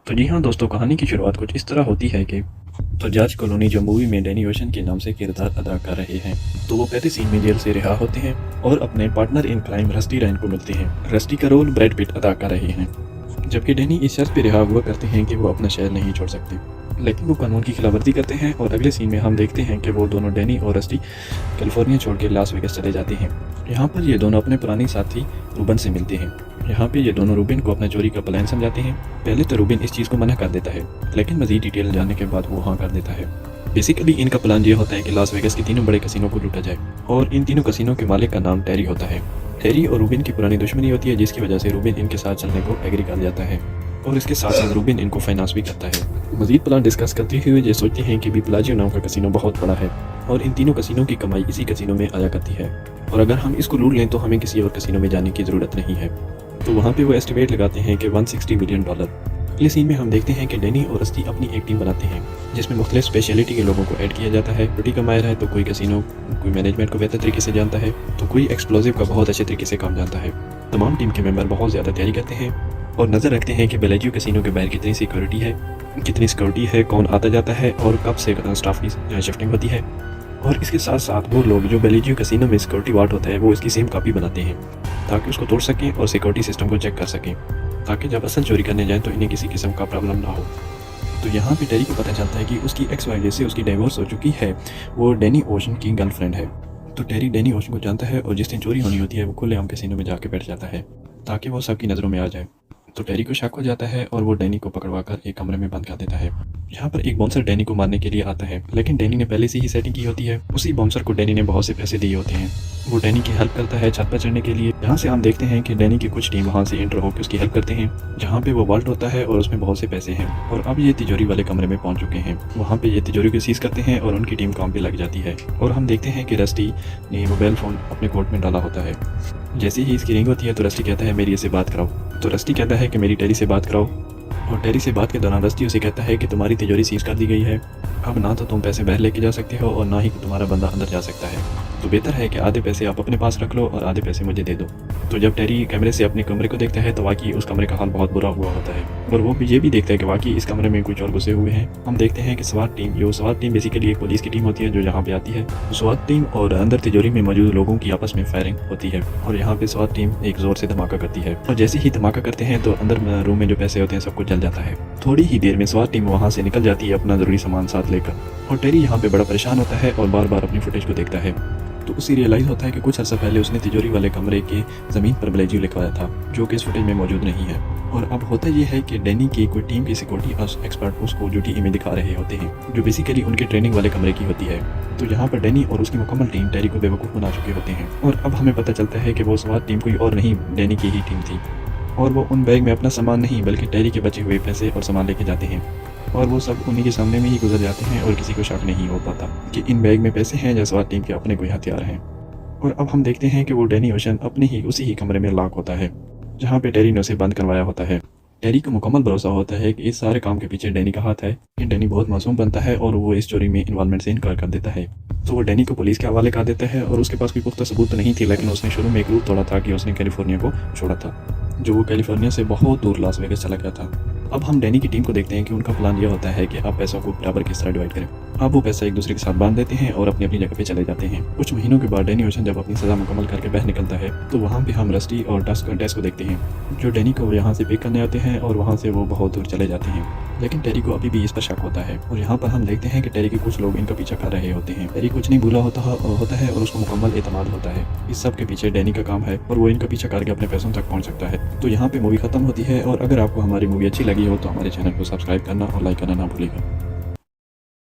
तो जी हाँ दोस्तों, कहानी की शुरुआत कुछ इस तरह होती है कि जॉर्ज क्लूनी जो मूवी में डैनी ओशन के नाम से किरदार अदा कर रहे हैं, तो वो पहले सीन में जेल से रिहा होते हैं और अपने पार्टनर इन क्राइम रस्टी रैन को मिलते हैं। रस्टी का रोल ब्रैड पिट अदा कर रहे हैं, जबकि डैनी इस शर्त पे रिहा हुआ करते हैं कि वो अपना शहर नहीं छोड़ सकते, लेकिन वो कानून की खिलाफवर्जी करते हैं। और अगले सीन में हम देखते हैं कि वो दोनों डैनी और रस्टी कैलिफोर्निया छोड़ के लास वेगास चले जाते हैं। यहाँ पर ये दोनों अपने पुराने साथी रूबन से मिलते हैं। यहाँ पे ये दोनों रूबिन को अपना चोरी का प्लान समझाते हैं। पहले तो रूबिन इस चीज़ को मना कर देता है, लेकिन मजीद डिटेल जानने के बाद वो हाँ कर देता है। बेसिकली इनका प्लान ये होता है कि लास वेगास के तीनों बड़े कसिनों को लूटा जाए, और इन तीनों कसिनों के मालिक का नाम टेरी होता है। टेरी और रूबिन की पुरानी दुश्मनी होती है, जिसकी वजह से रूबिन इनके साथ चलने को एग्री कर जाता है, और इसके साथ साथ रूबिन इनको फाइनेंस भी करता है। मजीद प्लान डिस्कस करते हुए ये सोचते हैं कि बिप्लाजियो नाम का कसिनो बहुत बड़ा है, और इन तीनों कसिनों की कमाई इसी कसिनो में आया करती है, और अगर हम इसको लूट लें तो हमें किसी और कसिनो में जाने की ज़रूरत नहीं है। तो वहाँ पे वो एस्टिमेट लगाते हैं कि $160 मिलियन। अगले सीन में हम देखते हैं कि डैनी और रस्टी अपनी एक टीम बनाते हैं, जिसमें मुख्तलिफ स्पेशलिटी के लोगों को ऐड किया जाता है। रोटी का माहिर है तो कोई कसिनो, कोई मैनेजमेंट को बेहतर तरीके से जानता है, तो कोई एक्सप्लोजिव का बहुत अच्छे तरीके से काम जानता है। तमाम टीम के मेंबर बहुत ज़्यादा तैयारी करते हैं और नज़र रखते हैं कि बेलाजियो कसिनो के बाहर कितनी सिक्योरिटी है, कौन आता जाता है और कब से स्टाफ की शिफ्टिंग होती है। और इसके साथ साथ वो लोग जो बेलाजियो कसिनो में सिक्योरिटी वार्ड होता है, वो इसकी सेम कॉपी बनाते हैं ताकि उसको तोड़ सकें और सिक्योरिटी सिस्टम को चेक कर सकें, ताकि जब असल चोरी करने जाएं तो इन्हें किसी किस्म का प्रॉब्लम ना हो। तो यहाँ पे टेरी को पता चलता है कि उसकी एक्स वाइफ से उसकी डाइवोर्स हो चुकी है, वो डैनी ओशन की गर्लफ्रेंड है। तो टेरी डैनी ओशन को जानता है और जिस दिन चोरी होनी होती है वो खुलेआम कैसीनो में जाके बैठ जाता है ताकि वो सबकी नज़रों में आ जाए। तो टेरी को शक हो जाता है और वो डैनी को पकड़वाकर एक कमरे में बंद कर देता है। यहाँ पर एक बाउंसर डैनी को मारने के लिए आता है, लेकिन डैनी ने पहले से ही सेटिंग की होती है। उसी बाउंसर को डैनी ने बहुत से पैसे दिए होते हैं। वो डैनी की हेल्प करता है छत पर चढ़ने के लिए। यहाँ से हम देखते हैं कि डैनी की कुछ टीम वहाँ से एंटर होकर उसकी हेल्प करते हैं, जहाँ पे वो वॉल्ट होता है और उसमें बहुत से पैसे हैं। और अब ये तिजोरी वाले कमरे में पहुँच चुके हैं। वहाँ पे ये तिजोरी को सीज करते हैं और उनकी टीम काम पे लग जाती है। और हम देखते हैं कि रस्टी ने मोबाइल फ़ोन अपने कोट में डाला होता है। जैसे ही इसकी रिंग होती है तो रस्टी कहता है मेरी इससे बात कराओ। तो रस्टी कहता है कि मेरी टेरी से बात कराओ, और टेरी से बात के दौरान रस्टी उसे कहता है कि तुम्हारी तिजोरी सीज कर दी गई है, अब ना तो तुम पैसे बाहर लेके जा सकते हो और ना ही तुम्हारा बंदा अंदर जा सकता है, तो बेहतर है कि आधे पैसे आप अपने पास रख लो और आधे पैसे मुझे दे दो। तो जब टेरी कैमरे से अपने कमरे को देखता है तो वाकई उस कमरे का हाल बहुत बुरा हुआ होता है, और वो भी ये भी देखता है कि वाकई इस कमरे में कुछ और घुसे हुए हैं। हम देखते हैं कि स्वाट टीम बेसिकली एक पुलिस की टीम होती है जो यहाँ पे आती है। स्वाट टीम और अंदर तिजोरी में मौजूद लोगों की आपस में फायरिंग होती है, और यहाँ पे स्वाट टीम एक जोर से धमाका करती है, और जैसे ही धमाका करते हैं तो अंदर रूम में जो पैसे होते हैं सब कुछ जल जाता है। थोड़ी ही देर में स्वाट टीम वहाँ से निकल जाती है अपना जरूरी सामान साथ लेकर, और टेरी यहाँ पे बड़ा परेशान होता है और बार बार अपनी फुटेज को देखता है। तो उसे रियलाइज़ होता है कि कुछ अर्सा पहले उसने तिजोरी वाले कमरे के ज़मीन पर बेलाजियो लिखवाया था, जो कि इस फुटेज में मौजूद नहीं है। और अब होता यह है कि डैनी की कोई टीम के सिक्योरिटी एक्सपर्ट उसको झूठी इमेज दिखा रहे होते हैं, जो बेसिकली उनके ट्रेनिंग वाले कमरे की होती है। तो यहाँ पर डैनी और उसकी मुकम्मल टीम टेरी को बेवकूफ़ बना चुके होते हैं, और अब हमें पता चलता है कि वो स्वाट टीम कोई और नहीं, डैनी की ही टीम थी, और वो उन बैग में अपना सामान नहीं बल्कि टेरी के बचे हुए पैसे और सामान लेके जाते हैं, और वो सब उन्हीं के सामने में ही गुजर जाते हैं और किसी को शक नहीं हो पाता कि इन बैग में पैसे हैं या स्वाट टीम के अपने कोई हथियार हैं। और अब हम देखते हैं कि वो डैनी ओशन अपने ही उसी ही कमरे में लॉक होता है जहाँ पे टेरी ने उसे बंद करवाया होता है। टेरी को मुकम्मल भरोसा होता है कि इस सारे काम के पीछे डैनी का हाथ है। डैनी बहुत मासूम बनता है और वो इस चोरी में इन्वॉल्वमेंट से इनकार कर देता है। तो वो डैनी को पुलिस के हवाले कर देता है, और उसके पास कोई पुख्ता सबूत तो नहीं थी, लेकिन उसने शुरू में एक रूट तोड़ा था कि उसने कैलिफोर्निया को छोड़ा था, जो वो कैलिफोर्निया से बहुत दूर लास वेगास चला गया था। अब हम डैनी की टीम को देखते हैं कि उनका प्लान यह होता है कि आप पैसों को बराबर किस तरह डिवाइड करें। अब वो पैसा एक दूसरे के साथ बांध देते हैं और अपनी अपनी जगह पे चले जाते हैं। कुछ महीनों के बाद डैनी ओशन जब अपनी सज़ा मुकम्मल करके बाहर निकलता है तो वहाँ पे हम रस्टी और टेस को देखते हैं, जो डैनी को यहाँ से पिक करने आते हैं, और वहाँ से वो बहुत दूर चले जाते हैं। लेकिन टेरी को अभी भी इस पर शक होता है, और यहाँ पर हम देखते हैं कि टेरी के कुछ लोग इनका पीछा कर रहे होते हैं। टेरी कुछ नहीं भूला होता है और उसको मुकम्मल एतमाद होता है। इस सब के पीछे डैनी का काम है, और वो इनका पीछा करके अपने पैसों तक पहुँच सकता है। तो यहाँ पे मूवी खत्म होती है, और अगर आपको हमारी मूवी अच्छी लगी हो तो हमारे चैनल को सब्सक्राइब करना और लाइक करना ना भूलिएगा।